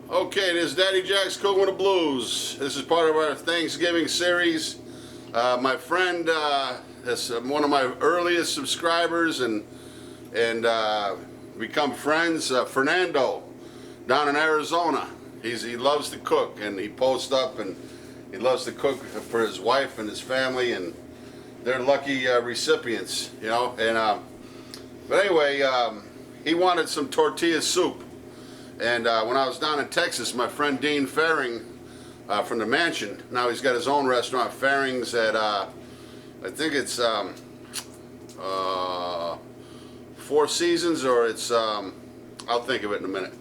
Okay, this is Daddy Jack's Cooking with the Blues. This is part of our Thanksgiving series. My friend is one of my earliest subscribers and become friends, Fernando, down in Arizona. He loves to cook, and he posts up and he loves to cook for his wife and his family, and they're lucky recipients, you know. And but anyway, he wanted some tortilla soup. And when I was down in Texas, my friend Dean Faring from the Mansion, now he's got his own restaurant, Faring's at, I think it's Four Seasons, or it's, I'll think of it in a minute.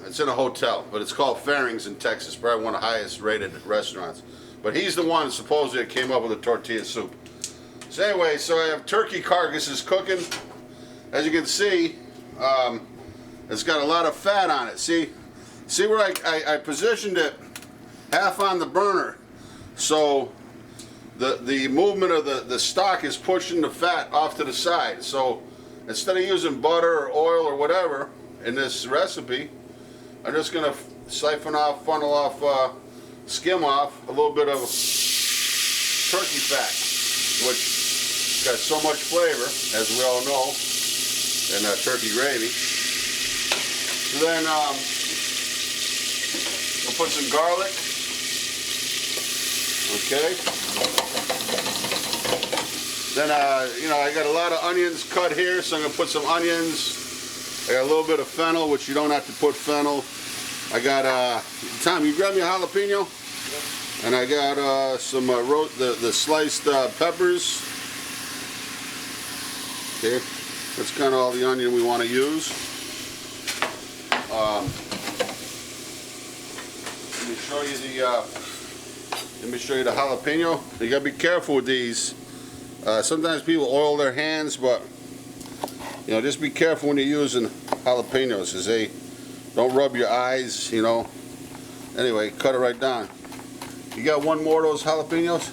It's in a hotel, but it's called Faring's in Texas, probably one of the highest rated restaurants. But he's the one supposedly that came up with the tortilla soup. So anyway, so I have turkey carcasses cooking. As you can see, it's got a lot of fat on it. See where I positioned it half on the burner, so the movement of the stock is pushing the fat off to the side. So instead of using butter or oil or whatever in this recipe, I'm just going to siphon off, funnel off, skim off a little bit of turkey fat, which got so much flavor, as we all know, in turkey gravy. So then we'll put some garlic. Okay. Then you know, I got a lot of onions cut here, so I'm gonna put some onions. I got a little bit of fennel, which you don't have to put fennel. I got Tom, you grab me a jalapeno. Yeah. And I got some the sliced peppers. Okay, that's kind of all the onion we want to use. Let me show you the jalapeno. You gotta be careful with these. Sometimes people oil their hands, but you know, just be careful when you're using jalapenos, because they don't rub your eyes, you know. Anyway, cut it right down. You got one more of those jalapenos?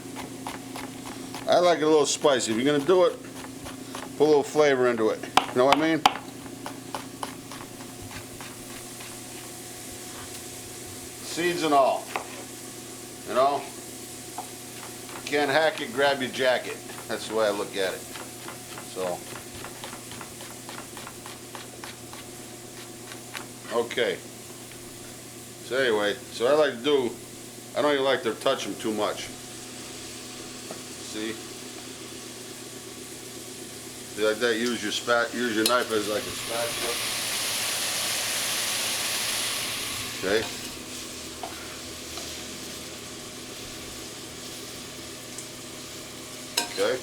I like it a little spicy. If you're gonna do it, put a little flavor into it. You know what I mean? Seeds and all, you know. You can't hack it, grab your jacket. That's the way I look at it. So, okay. So anyway, so I like to do, I don't even like to touch them too much. See? See, like that, use your knife as like a spatula. Okay. Okay.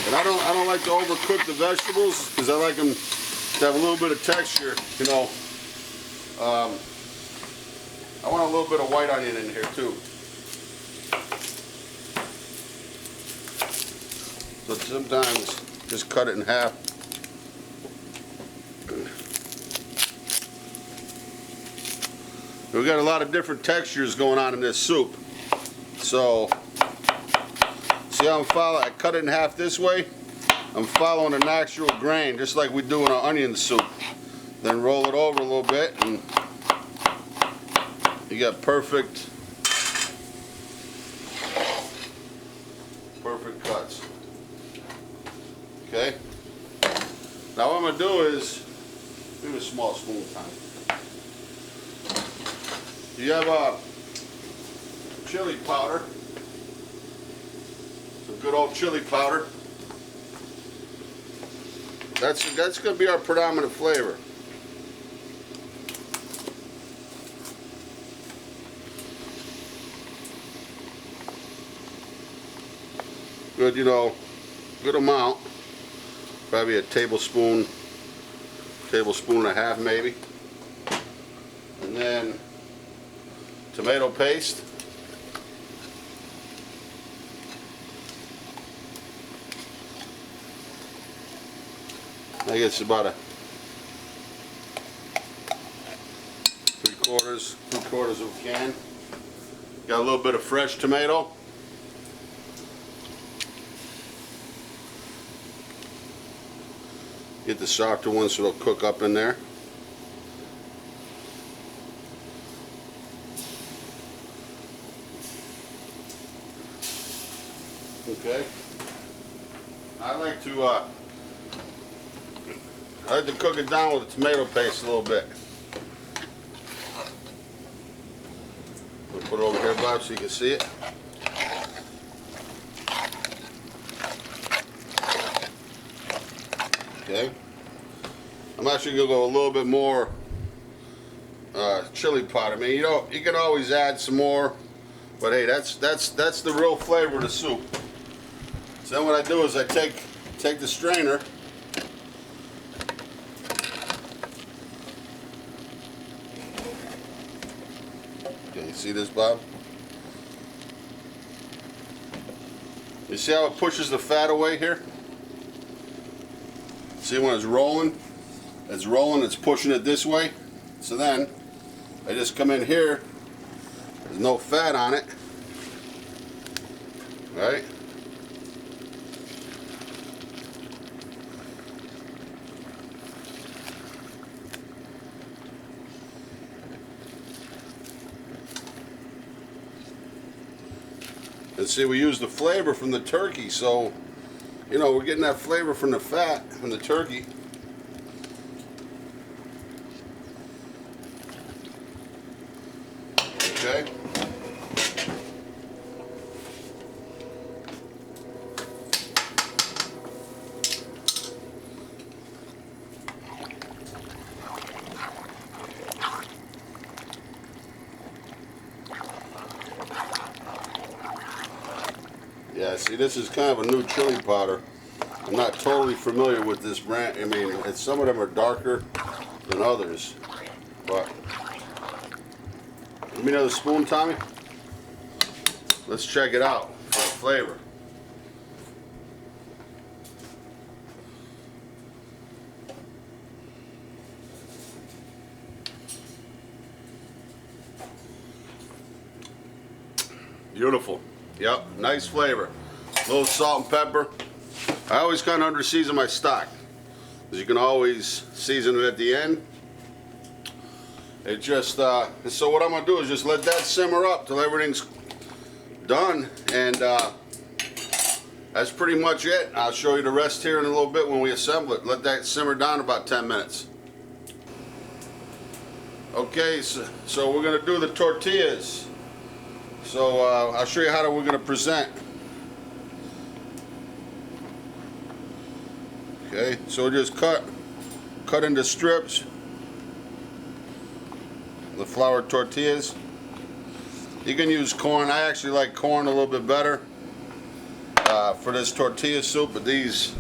And I don't like to overcook the vegetables, because I like them to have a little bit of texture, you know. I want a little bit of white onion in here too. So sometimes just cut it in half. We've got a lot of different textures going on in this soup. So, see how I'm following? I cut it in half this way. I'm following a natural grain, just like we do in our onion soup. Then roll it over a little bit, and you got perfect cuts. Okay? Now what I'm going to do is, give me a small spoon time. You have chili powder, some good old chili powder. That's going to be our predominant flavor. Good, you know, good amount. Probably a tablespoon and a half maybe. And then tomato paste. I guess about a three quarters of a can. Got a little bit of fresh tomato. Get the softer ones so they'll cook up in there. Okay. I like to cook it down with the tomato paste a little bit. We'll put it over here, Bob, so you can see it. Okay. I'm actually gonna go a little bit more chili powder. I mean, you can always add some more, but hey, that's the real flavor of the soup. So then what I do is I take the strainer. Okay, you see this, Bob? You see how it pushes the fat away here? See when it's rolling, it's pushing it this way. So then I just come in here, there's no fat on it, right? And see, we use the flavor from the turkey, so we're getting that flavor from the fat from the turkey. Okay. Yeah, see, this is kind of a new chili powder. I'm not totally familiar with this brand. I mean, some of them are darker than others. But give me another spoon, Tommy. Let's check it out for the flavor. Beautiful. Yep, nice flavor. A little salt and pepper. I always kind of under-season my stock, because you can always season it at the end. It just, so what I'm going to do is just let that simmer up till everything's done, and that's pretty much it. I'll show you the rest here in a little bit when we assemble it. Let that simmer down about 10 minutes. Okay, so we're going to do the tortillas. So I'll show you how we're going to present. Okay, so just cut into strips the flour tortillas. You can use corn. I actually like corn a little bit better for this tortilla soup, but these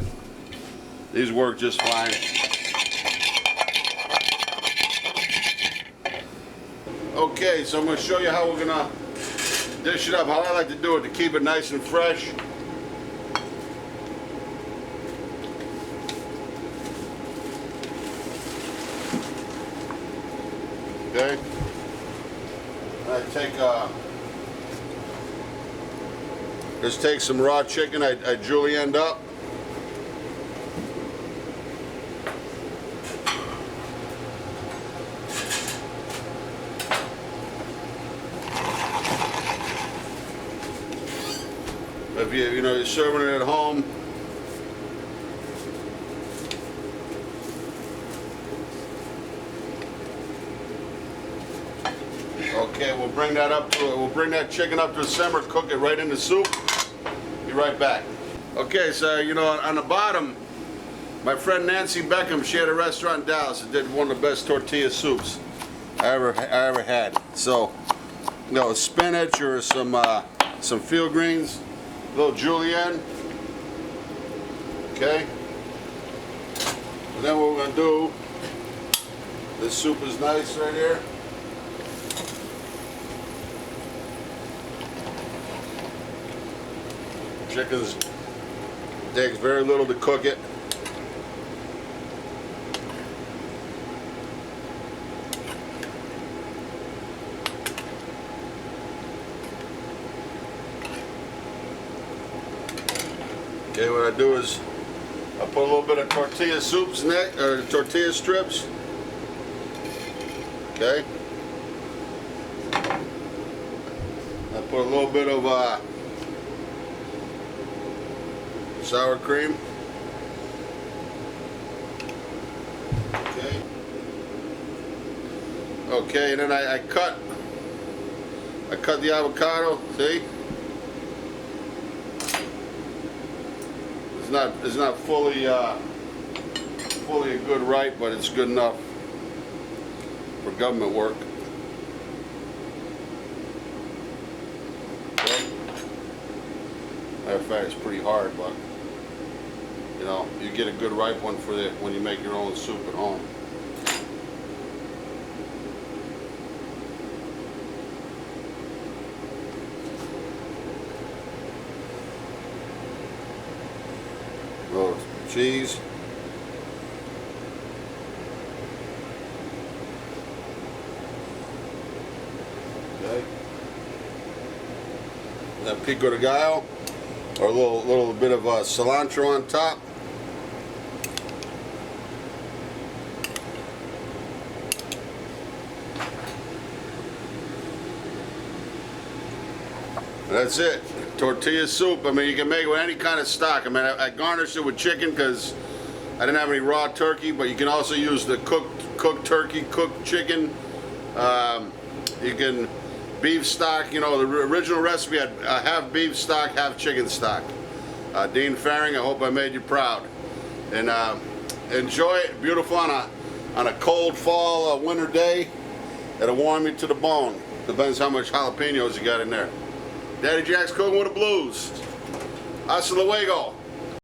work just fine. Okay, so I'm going to show you how we're going to dish it up. How I like to do it to keep it nice and fresh. Okay, I just take some raw chicken. I julienned up. If you're serving it at home, okay, we'll bring that chicken up to a simmer, cook it right in the soup. Be right back. Okay, so on the bottom, my friend Nancy Beckham, she had a restaurant in Dallas that did one of the best tortilla soups I ever had. So, spinach or some field greens, a little julienne. Okay. And then what we're gonna do, this soup is nice right here. Chicken takes very little to cook it. Okay, what I do is I Put a little bit of tortilla soups next, or tortilla strips. Okay. I put a little bit of sour cream. Okay. Okay, and then I cut the avocado. See, it's not fully a good right, but it's good enough for government work. Okay. Matter of fact, it's pretty hard, but you know, you get a good ripe one for when you make your own soup at home. Little cheese. Okay. That pico de gallo, or a little bit of cilantro on top. That's it. Tortilla soup. I mean, you can make it with any kind of stock. I mean, I garnished it with chicken because I didn't have any raw turkey, but you can also use the cooked turkey, cooked chicken. You can beef stock. You know, the original recipe had half beef stock, half chicken stock. Dean Faring, I hope I made you proud. And enjoy it. Beautiful on a cold fall winter day. It'll warm you to the bone. Depends how much jalapenos you got in there. Daddy Jack's cooking with the blues. Hasta luego.